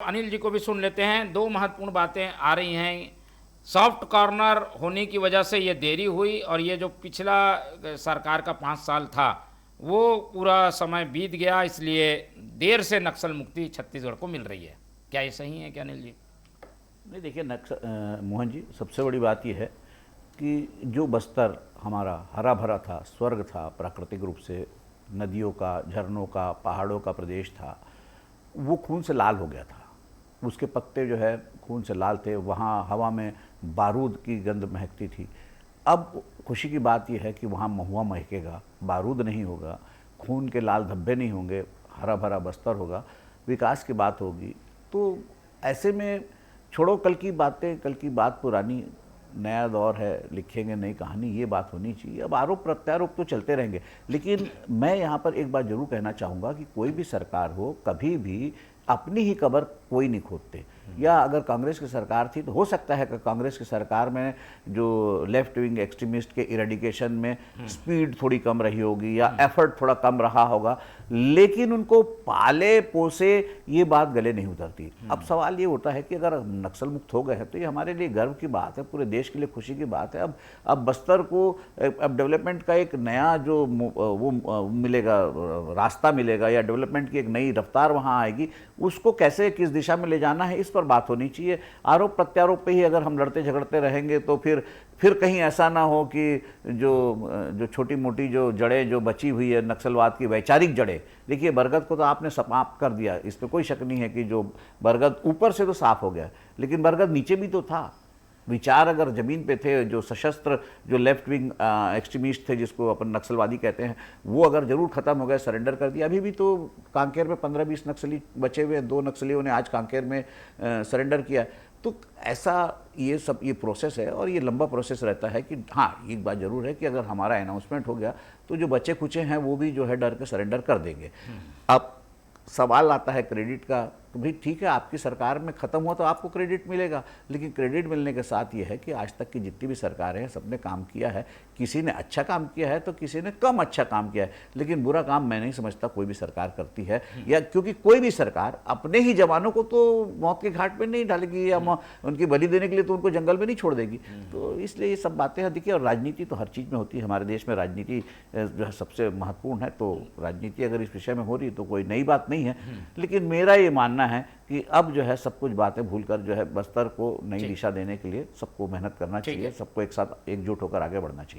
अनिल जी को भी सुन लेते हैं। दो महत्वपूर्ण बातें आ रही हैं। सॉफ्ट कॉर्नर होने की वजह से ये देरी हुई और ये जो पिछला सरकार का 5 साल था वो पूरा समय बीत गया, इसलिए देर से नक्सल मुक्ति छत्तीसगढ़ को मिल रही है। क्या ये सही है क्या अनिल जी? नहीं, देखिए मोहन जी, सबसे बड़ी बात यह है कि जो बस्तर हमारा हरा भरा था, स्वर्ग था, प्राकृतिक रूप से नदियों का, झरनों का, पहाड़ों का प्रदेश था, वो खून से लाल हो गया था। उसके पत्ते जो है खून से लाल थे। वहाँ हवा में बारूद की गंध महकती थी। अब खुशी की बात यह है कि वहाँ महुआ महकेगा, बारूद नहीं होगा, खून के लाल धब्बे नहीं होंगे, हरा भरा बस्तर होगा, विकास की बात होगी। तो ऐसे में छोड़ो कल की बातें, कल की बात पुरानी, नया दौर है, लिखेंगे नई कहानी, ये बात होनी चाहिए। अब आरोप प्रत्यारोप तो चलते रहेंगे, लेकिन मैं यहाँ पर एक बात जरूर कहना चाहूँगा कि कोई भी सरकार हो, कभी भी अपनी ही कबर कोई नहीं खोदते। या अगर कांग्रेस की सरकार थी तो हो सकता है कि कांग्रेस की सरकार में जो लेफ्ट विंग एक्सट्रीमिस्ट के इरेडिकेशन में स्पीड थोड़ी कम रही होगी या एफर्ट थोड़ा कम रहा होगा, लेकिन उनको पाले पोसे ये बात गले नहीं उतरती। अब सवाल ये उठता है कि अगर नक्सल मुक्त हो गए हैं तो ये हमारे लिए गर्व की बात है, पूरे देश के लिए खुशी की बात है। अब बस्तर को अब डेवलपमेंट का एक नया जो वो मिलेगा, रास्ता मिलेगा, या डेवलपमेंट की एक नई रफ्तार वहाँ आएगी। उसको कैसे, किस दिशा में ले जाना है, इस पर बात होनी चाहिए। आरोप प्रत्यारोप पे ही अगर हम लड़ते झगड़ते रहेंगे तो फिर कहीं ऐसा ना हो कि जो छोटी मोटी जो जड़ें जो बची हुई है नक्सलवाद की, वैचारिक जड़ें, देखिए बरगद को तो आपने समाप्त कर दिया, इस पर कोई शक नहीं है कि जो बरगद ऊपर से तो साफ हो गया, लेकिन बरगद नीचे भी तो था। विचार अगर जमीन पे थे, जो सशस्त्र, जो लेफ्ट विंग एक्सट्रीमिस्ट थे, जिसको अपन नक्सलवादी कहते हैं, वो अगर जरूर खत्म हो गए, सरेंडर कर दिया। अभी भी तो कांकेर में 15-20 नक्सली बचे हुए हैं। 2 नक्सलियों ने आज कांकेर में सरेंडर किया। तो ऐसा ये प्रोसेस है और ये लंबा प्रोसेस रहता है कि हाँ, एक बात जरूर है कि अगर हमारा अनाउंसमेंट हो गया तो जो बच्चे खुचे हैं वो भी जो है डर के सरेंडर कर देंगे। अब सवाल आता है क्रेडिट का, तो भाई ठीक है, आपकी सरकार में खत्म हुआ तो आपको क्रेडिट मिलेगा, लेकिन क्रेडिट मिलने के साथ ये है कि आज तक की जितनी भी सरकारें हैं सबने काम किया है। किसी ने अच्छा काम किया है तो किसी ने कम अच्छा काम किया है, लेकिन बुरा काम मैं नहीं समझता कोई भी सरकार करती है। या क्योंकि कोई भी सरकार अपने ही जवानों को तो मौत के घाट पर नहीं डालेगी या उनकी बलि देने के लिए तो उनको जंगल में नहीं छोड़ देगी। तो इसलिए ये सब बातें हैं। देखिए, और राजनीति तो हर चीज़ में होती है। हमारे देश में राजनीति जो है सबसे महत्वपूर्ण है। तो राजनीति अगर इस विषय में हो रही तो कोई नई बात नहीं है, लेकिन मेरा ये मानना है कि अब जो है सब कुछ बातें भूलकर जो है बस्तर को नई दिशा देने के लिए सबको मेहनत करना चाहिए, सबको एक साथ एकजुट होकर आगे बढ़ना चाहिए।